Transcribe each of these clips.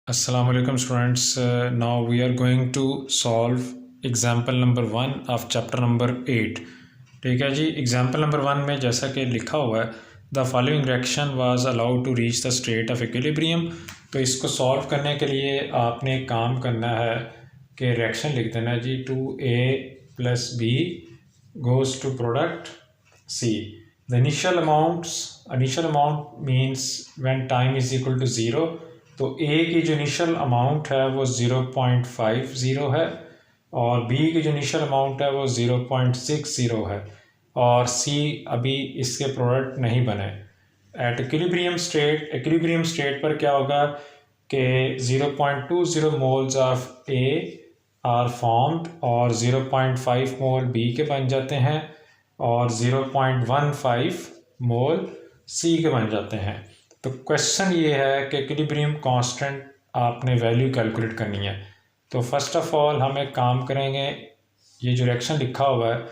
Assalamu alaikum students. Now we are going to solve example number 1 of chapter number 8. ठीक है जी, example number 1 में जैसा कि लिखा हुआ है the following reaction was allowed to reach the state of equilibrium. तो इसको सॉल्व करने के लिए आपने काम करना है कि रिएक्शन लिख देना जी 2a plus b goes to product c. The initial amount means when time is equal to 0. तो A की जो इनिशियल अमाउंट है वो 0.50 है और B की जो इनिशियल अमाउंट है वो 0.60 है और C अभी इसके प्रोडक्ट नहीं बने। एट इक्विलिब्रियम स्टेट पर क्या होगा कि 0.20 moles of A are formed और 0.5 मोल B के बन जाते हैं और 0.15 मोल C के बन जाते हैं। तो क्वेश्चन ये है कि इक्विलिब्रियम कांस्टेंट आपने वैल्यू कैलकुलेट करनी है। तो फर्स्ट ऑफ ऑल हम एक काम करेंगे, ये जो रिएक्शन लिखा हुआ है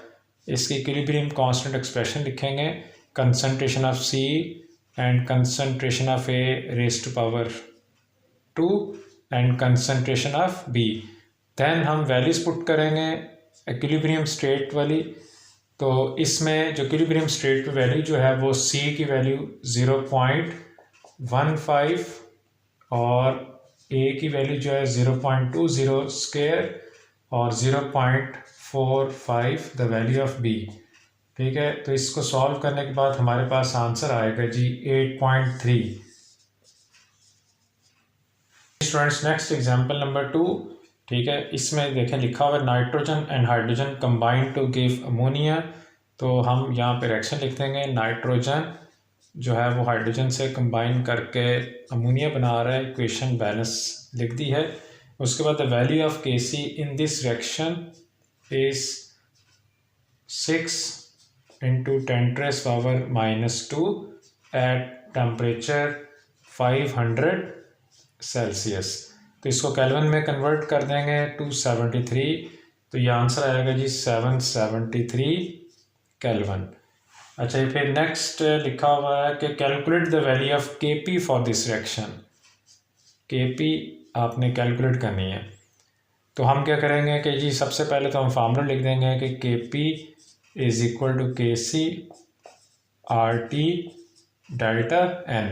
इसकी इक्विलिब्रियम कांस्टेंट एक्सप्रेशन लिखेंगे, कंसंट्रेशन ऑफ C एंड concentration of A raise to power 2 and concentration of B। Then हम वैल्यूज़ पुट करेंगे इक्विलिब्रियम स्टेट वाली। तो इसमें जो इक्विलिब्रियम स्टेट पे वैल्यू जो है वो C की वैल्यू 0.15 और A की वैल्यू जो है 0.20 स्क्वायर और 0.45 द वैल्यू ऑफ B। ठीक है, तो इसको सॉल्व करने के बाद हमारे पास आंसर आएगा जी 8.3। Students next example number 2। ठीक है, इसमें देखें लिखा हुआ है nitrogen and hydrogen combine to give ammonia. तो हम यहाँ पे रिएक्शन लिख देंगे, नाइट्रोजन जो है वो हाइड्रोजन से कंबाइन करके अमोनिया बना रहा है, इक्वेशन बैलेंस लिख दी है। उसके बाद the value of Kc in this reaction is 6 × 10⁻⁻² at temperature 500 Celsius. तो इसको केल्विन में कन्वर्ट कर देंगे 273, तो ये आंसर आएगा जी 773 केल्विन। अच्छा, ये फिर नेक्स्ट लिखा हुआ है कि calculate the value of Kp for this reaction. Kp आपने कैलकुलेट करनी है। तो हम क्या करेंगे कि जी सबसे पहले तो हम फार्मूला लिख देंगे कि Kp is equal to Kc RT delta n।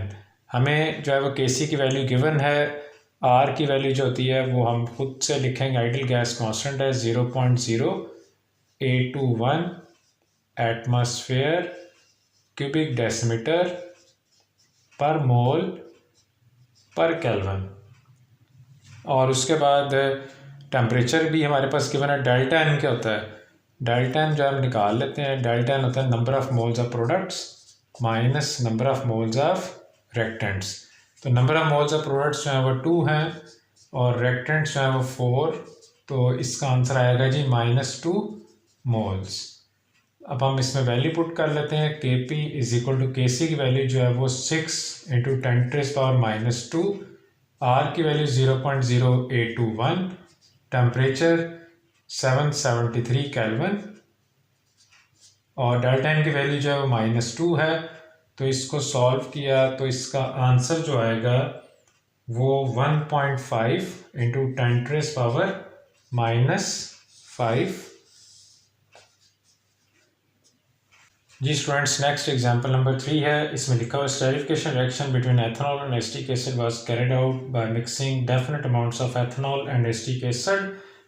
हमें जो है वो Kc की वैल्यू गिवन है, R की वैल्यू जो होती है वो हम खुद से लिखेंगे, आइडियल गैस कांस्टेंट है 0.0821 एटमॉस्फेयर क्यूबिक डेसीमीटर पर मोल पर केल्विन। और उसके बाद टेम्परेचर भी हमारे पास गिवन है। डेल्टा एन क्या होता है? डेल्टा एन जो हम निकाल लेते हैं, डेल्टा एन होता है number of moles of products minus number of moles of reactants. तो number of moles of products जो है वो 2 हैं और रिएक्टेंट्स जो है वो 4। तो इसका आंसर आएगा जी -2 मोल्स। अब हम इसमें वैल्यू पुट कर लेते हैं, Kp is equal to Kc की वैल्यू जो है वो 6 × 10⁻⁻², R की वैल्यू 0.0821, टेम्परेचर 773 केल्विन और डेल्टा एन की वैल्यू जो है वो -2 है। तो इसको सॉल्व किया तो इसका आंसर जो आएगा वो 1.5 × 10⁻⁻5। जी स्टूडेंट्स नेक्स्ट एग्जांपल नंबर 3 है। इसमें लिखा हुआ esterification reaction between ethanol and acetic acid was carried out by mixing definite amounts of ethanol and acetic acid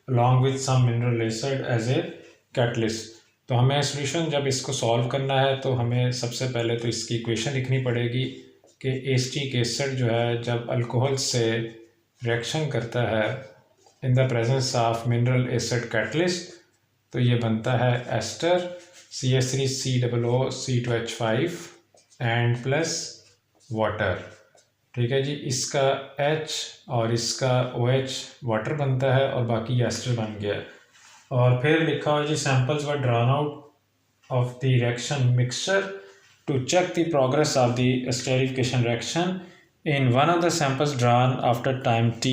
along with some mineral acid as a catalyst. तो हमें solution जब इसको solve करना है तो हमें सबसे पहले तो इसकी इक्वेशन लिखनी पड़ेगी कि एसिटिक एसिड जो है जब अल्कोहल से रिएक्शन करता है in the presence of mineral acid catalyst तो ये बनता है ester CH3COO C2H5 and plus water. ठीक है जी, इसका H और इसका OH वाटर बनता है और बाकी एस्टर बन गया। और फिर लिखा हुआ जी samples were drawn out of the reaction mixture to check the progress of the esterification reaction. In one of the samples drawn after time t,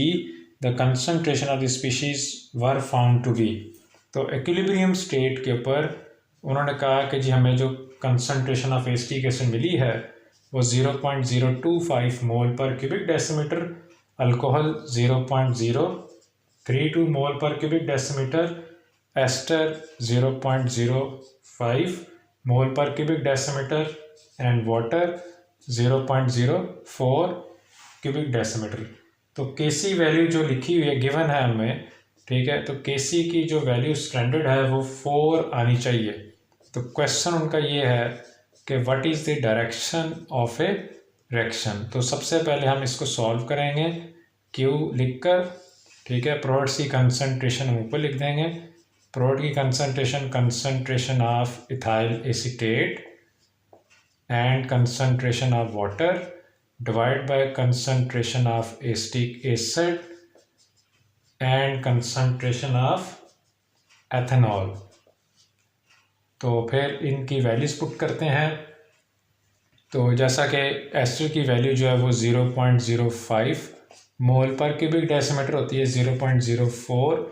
the concentration of the species were found to be। तो equilibrium state के ऊपर उन्होंने कहा कि जी हमें जो concentration of acetic acid मिली है वो 0.025 मोल पर क्यूबिक डेसीमीटर अल्कोहल 0.032 मोल पर क्यूबिक डेसीमीटर, एस्टर 0.05 मोल पर cubic decimetre and water 0.04 cubic decimetre. तो केसी वैल्यू जो लिखी हुई है गिवन है हमें, ठीक है, तो केसी की जो वैल्यू स्टैंडर्ड है वो 4 आनी चाहिए। तो क्वेश्चन उनका ये है कि what is the direction of A reaction. तो सबसे पहले हम इसको सॉल्व करेंगे क्यू लिखकर, ठीक है। प्रोडक्ट्स की कंसंट्रेशन हम ऊपर लिख देंगे, प्रोडक्ट की concentration of ethyl acetate and concentration of water divide by concentration of acetic acid and concentration of ethanol. तो फिर इनकी वैल्यूज पुट करते हैं। तो जैसा कि एस्टर की वैल्यू जो है वो 0.05 मोल पर क्यूबिक डेसीमीटर होती है, 0.04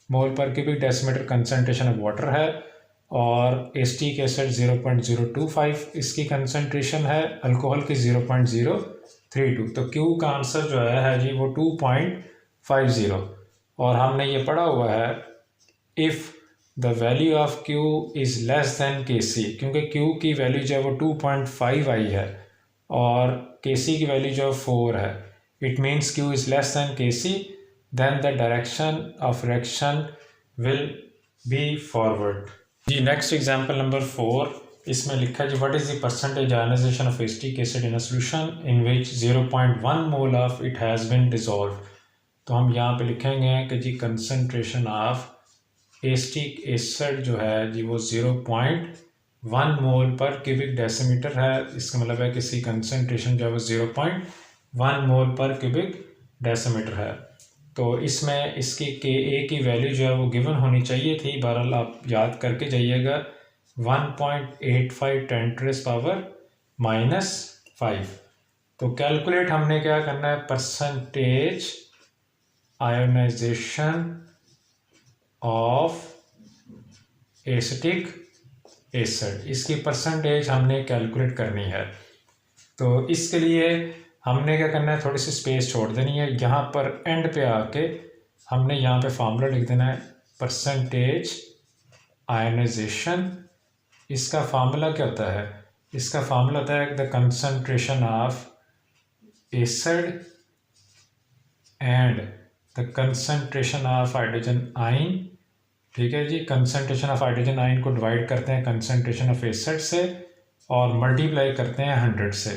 मोल पर cubic decimetre concentration of water है, और एसिटिक एसिड 0.025 इसकी कंसंट्रेशन है, अल्कोहल की 0.032। तो क्यू का आंसर जो है जी वो 2.50। और हमने ये पढ़ा हुआ है if the value of Q is less than K सी, क्योंकि क्यू की वैल्यू जो है वो 2.5 आई है और के सी की वैल्यू जो है 4 है। It means Q is less than K C, then the direction of reaction will be forward. जी नेक्स्ट एग्जांपल नंबर 4, इसमें लिखा है जी what is the percentage ionization of acetic acid in a solution in which 0.1 mole of it has been dissolve. तो हम यहाँ पे लिखेंगे कि जी कंसंट्रेशन ऑफ एसिटिक एसिड जो है जी वो 0.1 मोल पर क्यूबिक डेसीमीटर है। इसका मतलब है किसी कंसंट्रेशन जो है वो 0.1 मोल पर क्यूबिक डेसीमीटर है। तो इसमें इसकी के ए की वैल्यू जो है वो गिवन होनी चाहिए थी, बहरहाल आप याद करके जाइएगा 1.85 10⁻⁻⁵। तो कैलकुलेट हमने क्या करना है, percentage ionization of acetic acid, इसकी परसेंटेज हमने कैलकुलेट करनी है। तो इसके लिए हमने क्या करना है, थोड़ी सी स्पेस छोड़ देनी है, यहाँ पर एंड पे आके हमने यहाँ पे फार्मूला लिख देना है परसेंटेज आयोनाइजेशन। इसका फार्मूला क्या होता है, इसका फार्मूला होता है the concentration of acid and the concentration of hydrogen ion, ठीक है जी। कंसंट्रेशन ऑफ हाइड्रोजन आयन को डिवाइड करते हैं कंसंट्रेशन ऑफ एसिड से और मल्टीप्लाई करते हैं 100 से।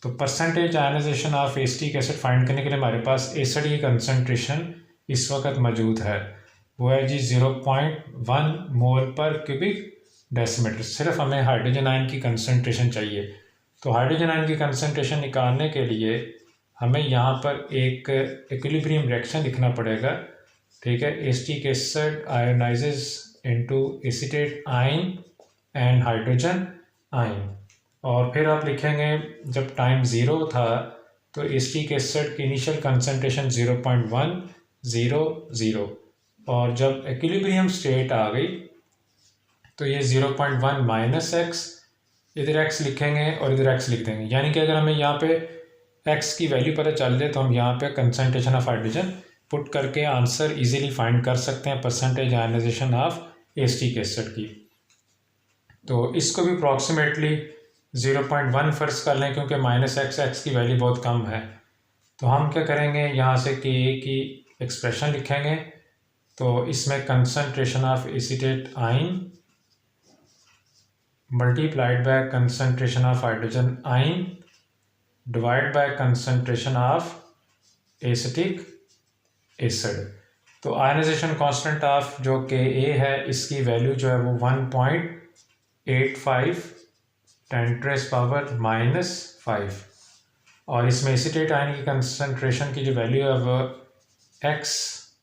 तो percentage ionization of acetic acid find करने के लिए हमारे पास एसिड की कंसंट्रेशन इस वक्त मौजूद है, वो है जी 0.1 मोल पर क्यूबिक डेसीमीटर। सिर्फ हमें हाइड्रोजन आयन की कंसंट्रेशन चाहिए। तो हाइड्रोजन आयन की कंसंट्रेशन निकालने के लिए हमें यहाँ पर एक इक्विलिब्रियम रिएक्शन लिखना पड़ेगा, ठीक है। Acetic acid ionises into acetate ion and hydrogen ion. और फिर आप लिखेंगे जब टाइम 0 था तो एसिटिक एसिड की इनिशियल कंसंट्रेशन 0.100, और जब इक्विलिब्रियम स्टेट आ गई तो ये 0.1 माइनस एक्स, इधर x लिखेंगे और इधर x लिख देंगे। यानी कि अगर हमें यहाँ पे x की वैल्यू पता चल जाए तो हम यहाँ पे कंसंट्रेशन ऑफ हाइड्रोजन पुट करके आंसर इजीली फाइंड कर सकते हैं percentage ionization of acetic acid की। तो इसको भी अप्रॉक्सीमेटली 0.1 फर्ज कर लें, क्योंकि -x की वैल्यू बहुत कम है। तो हम क्या करेंगे, यहाँ से के ए की एक्सप्रेशन लिखेंगे। तो इसमें concentration of acetate ion multiplied by concentration of hydrogen ion divide by concentration of acetic acid. तो आयनाइजेशन कांस्टेंट ऑफ जो के ए है इसकी वैल्यू जो है वो 1.85 10⁻⁻⁵, और इसमें एसीटेट आयन की कंसंट्रेशन की जो वैल्यू है वो x,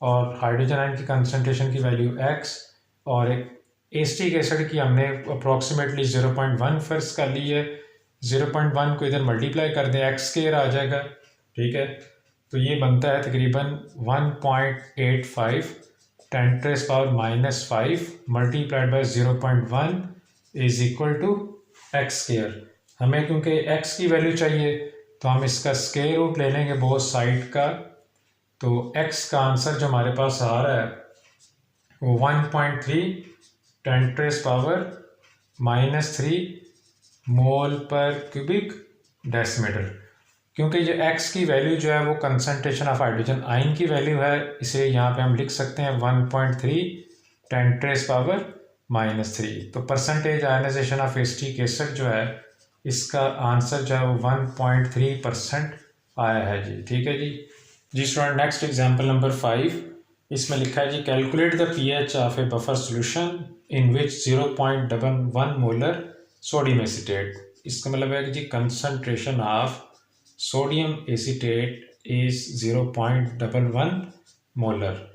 और हाइड्रोजन आयन की कंसंट्रेशन की वैल्यू x, और एक एसिटिक एसिड की हमने अप्रॉक्सीमेटली 0.1 फर्ज कर ली है। 0.1 को इधर मल्टीप्लाई कर दें, x स्क्वायर आ जाएगा, ठीक है। तो ये बनता है तकरीबन 1.85 10⁻⁻⁵ multiplied by 0.1 is equal to x square. हमें क्योंकि x की वैल्यू चाहिए तो हम इसका स्क्वायर रूट ले लेंगे बोथ साइड का। तो x का आंसर जो हमारे पास आ रहा है वो 1.3 × 10⁻³ मोल पर क्यूबिक डेसीमीटर। क्योंकि ये x की वैल्यू जो है वो कंसनट्रेशन ऑफ हाइड्रोजन आयन की वैल्यू है, इसे यहाँ पे हम लिख सकते हैं 1.3 × 10⁻³ तो percentage ionization of acetic acid जो है इसका आंसर जो है वो 1.3% आया है जी। ठीक है जी स्टूडेंट, नेक्स्ट एग्जांपल नंबर 5, इसमें लिखा है जी calculate the pH of a buffer solution in which 0.11 molar sodium acetate. इसका मतलब है कि जी concentration of sodium acetate is 0.11 molar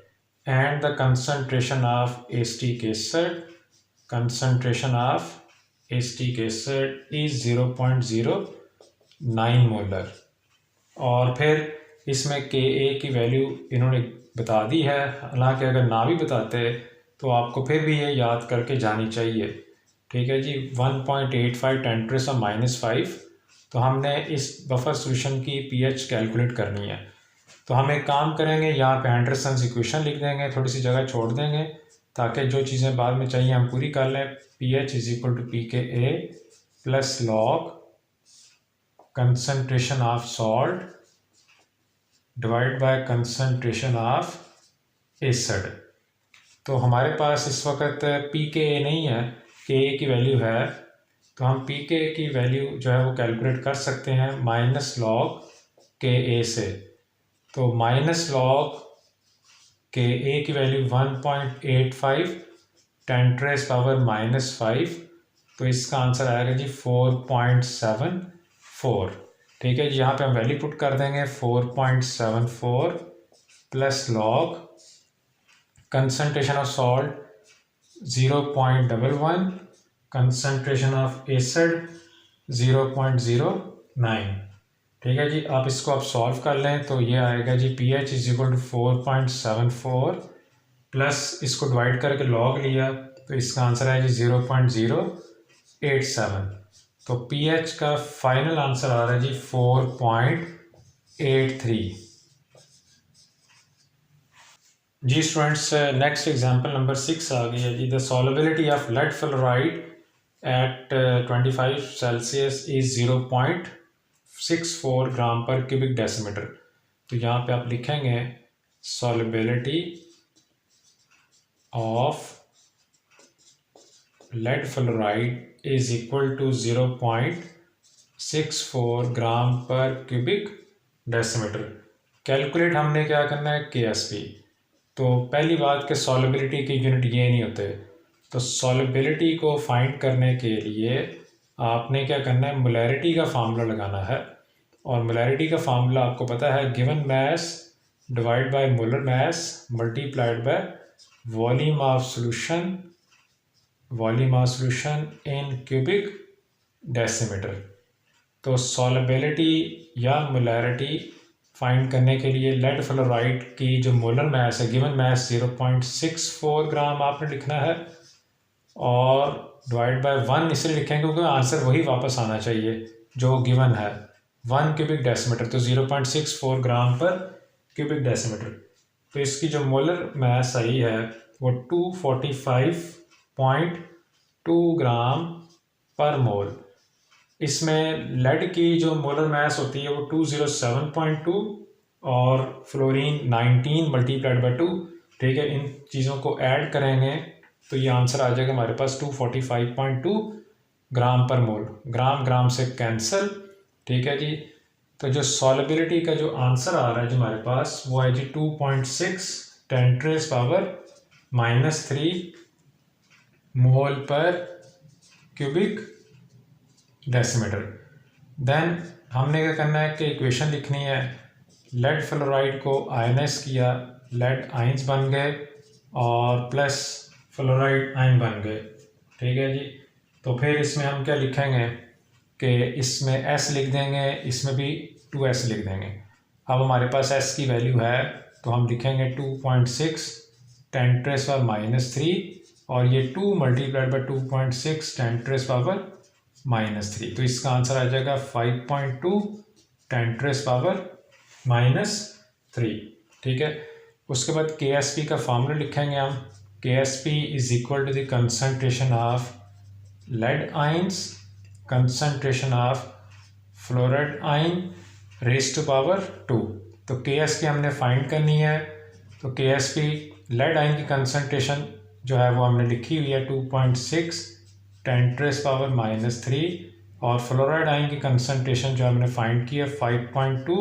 and the concentration of acetic acid is 0.09 molar. और फिर इसमें Ka की वैल्यू इन्होंने बता दी है, हालांकि अगर ना भी बताते तो आपको फिर भी ये याद करके जानी चाहिए। ठीक है जी, 1.85 × 10⁻⁵ तो हमने इस बफर सॉल्यूशन की pH कैलकुलेट करनी है। तो हम एक काम करेंगे, यहाँ पे एंडरसन्स इक्वेशन लिख देंगे, थोड़ी सी जगह छोड़ देंगे ताकि जो चीज़ें बाद में चाहिए हम पूरी कर लें। pH = pKa + log concentration of salt divide by concentration of acid. तो हमारे पास इस वक्त pKa नहीं है, Ka की वैल्यू है, तो हम pKa की वैल्यू जो है वो कैलकुलेट कर सकते हैं -log Ka से। तो -log Ka की वैल्यू 1.85 × 10⁻⁵, तो इसका आंसर आएगा जी 4.74। ठीक है जी, यहाँ पे हम वैल्यू पुट कर देंगे 4.74 + log concentration of salt 0.11 concentration of acid 0.09। ठीक है जी, आप इसको आप सॉल्व कर लें तो ये आएगा जी pH = 4.74 प्लस इसको डिवाइड करके लॉग लिया तो इसका आंसर है जी 0.087। तो pH का फाइनल आंसर आ रहा है जी 4.83। जी स्टूडेंट्स, नेक्स्ट एग्जांपल नंबर 6 आ गई है जी। The solubility of lead fluoride at 25 Celsius is 0.64 gram per cubic decimetre. तो यहाँ पे आप लिखेंगे solubility of lead fluoride is equal to 0.64 gram per cubic decimetre. Calculate हमने क्या करना है, KSP। तो पहली बात कि सॉल्युबिलिटी की यूनिट ये नहीं होते, तो सॉल्युबिलिटी को फाइंड करने के लिए आपने क्या करना है, मोलैरिटी का फार्मूला लगाना है। और मोलैरिटी का फार्मूला आपको पता है, given mass divide by molar mass multiplied by volume of solution in cubic decimetre. तो सॉल्युबिलिटी या मोलैरिटी फाइंड करने के लिए लेड फ्लोराइड की जो मोलर मैस है, गिवन मैस 0.64 ग्राम आपने लिखना है और डिवाइड बाय 1 इसलिए लिखेंगे क्योंकि आंसर वही वापस आना चाहिए जो गिवन है, 1 क्यूबिक डेसीमीटर। तो 0.64 ग्राम पर क्यूबिक डेसीमीटर। तो इसकी जो मोलर मैस आई है वो 245.2 ग्राम पर मोल। इसमें लेड की जो मोलर मैस होती है वो 207.2 और फ्लोरीन 19 मल्टीप्लाइड बाय 2। ठीक है, इन चीज़ों को ऐड करेंगे तो ये आंसर आ जाएगा हमारे पास 245.2 ग्राम पर मोल। ग्राम से कैंसिल। ठीक है जी, तो जो सॉल्युबिलिटी का जो आंसर आ रहा है जो हमारे पास वो है जी 2.6 × 10⁻³ मोल पर क्यूबिक डेसीमीटर। देन हमने क्या करना है कि इक्वेशन लिखनी है, लेड फ्लोराइड को आयनाइज किया, लेड आयंस बन गए और प्लस फ्लोराइड आयन बन गए। ठीक है जी, तो फिर इसमें हम क्या लिखेंगे कि इसमें S लिख देंगे, इसमें भी 2S लिख देंगे। अब हमारे पास S की वैल्यू है तो हम लिखेंगे 2.6 10⁻³ और ये 2 मल्टीप्लाइड बाई 2.6 10⁻⁻3। तो इसका आंसर आ जाएगा 5.2 10⁻⁻3, ठीक है। उसके बाद KSP का फार्मूला लिखेंगे हम। KSP is equal to the concentration of lead ions, concentration of fluoride ion raise to power 2। तो KSP हमने फाइंड करनी है। तो KSP लेड आइन की कंसनट्रेशन जो है वो हमने लिखी हुई है 2.6 10⁻⁻3 और फ्लोराइड आइन की कंसनट्रेशन जो हमने फाइंड की है 5.2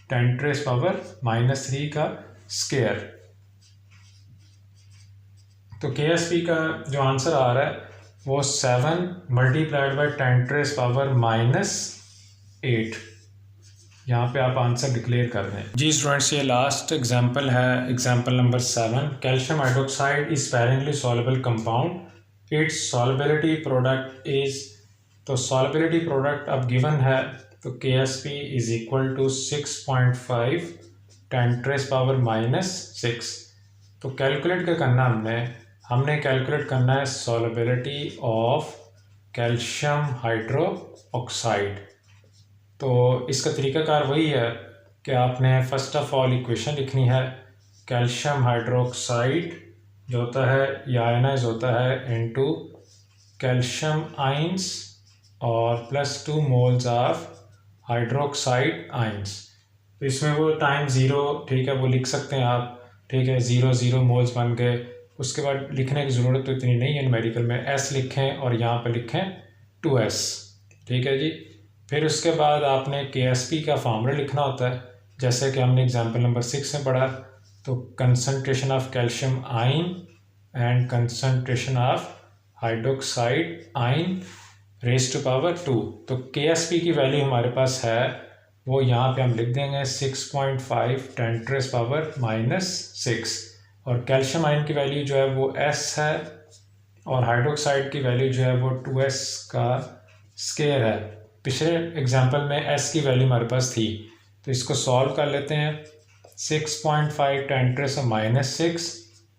10⁻⁻3 का स्क्वायर। तो KSP का जो आंसर आ रहा है वो 7 × 10⁻8 यहाँ पे आप आंसर डिक्लेयर कर दें। जी स्टूडेंट्स, ये लास्ट एग्जांपल है, example number 7। Calcium hydroxide is sparingly soluble compound, it's solubility product is, तो सॉल्युबिलिटी प्रोडक्ट अब गिवन है तो KSP इज इक्वल टू 6.5 10⁻⁻6। तो कैलकुलेट क्या करना हमने कैलकुलेट करना है सॉल्युबिलिटी ऑफ कैल्शियम हाइड्रोक्साइड। तो इसका तरीकाकार वही है कि आपने फर्स्ट ऑफ ऑल इक्वेशन लिखनी है। कैल्शियम हाइड्रोक्साइड जो होता है या आयनाइज होता है इनटू कैल्शियम आइंस और +2 मोल्स ऑफ हाइड्रोक्साइड आइंस। तो इसमें वो टाइम 0, ठीक है, वो लिख सकते हैं आप, ठीक है, 0 मोल्स बन गए। उसके बाद लिखने की ज़रूरत तो इतनी नहीं है, न्यूमेरिकल में S लिखें और यहाँ पर लिखें 2S, ठीक है जी। फिर उसके बाद आपने KSP का फार्मूला लिखना होता है, जैसे कि हमने एग्जांपल नंबर 6 में पढ़ा। तो concentration of calcium ion and concentration of hydroxide आइन रेज़ टू पावर 2। तो KSP की वैल्यू हमारे पास है वो यहाँ पे हम लिख देंगे 6.5 10⁻⁻6 और कैल्शियम आइन की वैल्यू जो है वो S है और हाइड्रोक्साइड की वैल्यू जो है वो 2S का स्क्वायर है। पिछले एग्जांपल में S की वैल्यू हमारे पास थी, तो इसको सॉल्व कर लेते हैं। 6.5 10⁻⁻6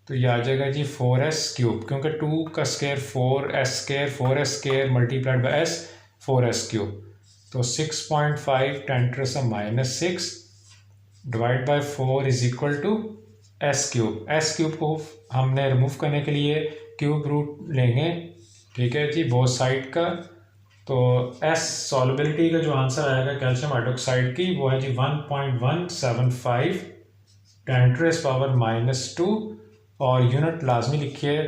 तो ये आ जाएगा जी 4s³, क्योंकि 2 का square 4s² multiplied by S 4s³। तो 6.5 10⁻⁻6 divide by 4 is equal to S³ S³ को हमने रिमूव करने के लिए क्यूब रूट लेंगे, ठीक है जी, बोथ साइड का। तो S सॉल्युबिलिटी का जो आंसर आएगा कैल्शियम हाइड्रोक्साइड की वो है जी 1.175 10⁻⁻2 और यूनिट लाजमी लिखिए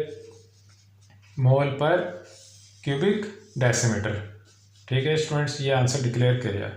मोल पर क्यूबिक डेसीमीटर, ठीक है स्टूडेंट्स, ये आंसर डिक्लेयर किया।